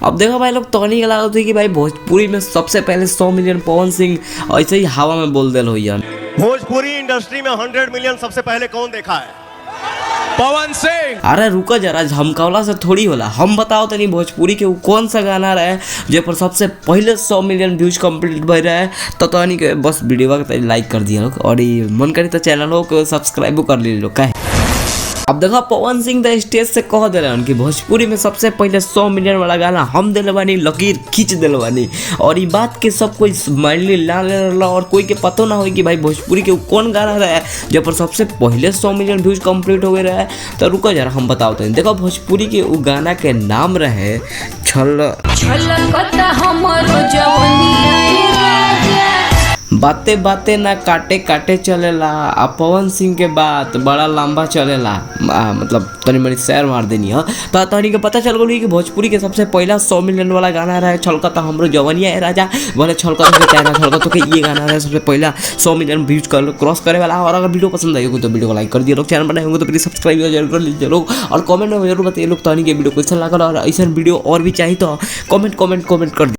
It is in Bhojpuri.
अब देखो भाई लोग तोहनी के लागत हुई कि भाई भोजपुरी में सबसे पहले 100 मिलियन पवन सिंह ऐसे ही हवा में बोल दिल हुई। भोजपुरी इंडस्ट्री में 100 मिलियन सबसे पहले कौन देखा है? पवन सिंह। अरे रुको जरा, झमकावला से थोड़ी होला। हम बताओ तनी भोजपुरी के कौन सा गाना रहे जो पर सबसे पहले 100 मिलियन व्यूज कंप्लीट भई रहे। तो तनी के बस वीडियो के लाइक कर दिया लोग और मन करी तो चैनल को सब्सक्राइब कर ली लोग। का अब देखो पवन सिंह तो स्टेज से कह दे रहे कि भोजपुरी में सबसे पहले 100 मिलियन वाला गाना हम दिल बानी, लकीर खींच दिल बानी। और ये बात के सब कोई माइंडली ला ले और कोई के पता ना हो कि भाई भोजपुरी के कौन गाना रहा जब पर सबसे पहले 100 मिलियन व्यूज कंप्लीट हो गए रहे। तो रुको जरा हम बताओ तो देखो भोजपुरी के वो गाना के नाम रहे बातें बातें ना काटे काटे चलेला। आ पवन सिंह के बात बड़ा लंबा चलेला, मतलब तनी मनी शेयर मार देनी है। तो तनी के पता चल गई कि भोजपुरी के सबसे पहला 100 मिलियन वाला गाना रहा छलकता हमरो जवनिया है राजा, बोले छलकता के चाइना छलकता तो ये गाना रहा सबसे पहला 100 मिलियन व्यूज क्रॉस करे वाला। और अगर वीडियो पसंद आई हो तो वीडियो को लाइक कर दिए लोग, चैनल बनाए होंगे तो प्लीज सब्सक्राइब जरूर कर लीजिए लोग, और कमेंट में जरूर बताइए लोग तनी के वीडियो कैसा लगा। और ऐसा वीडियो और भी चाहिए तो कमेंट कर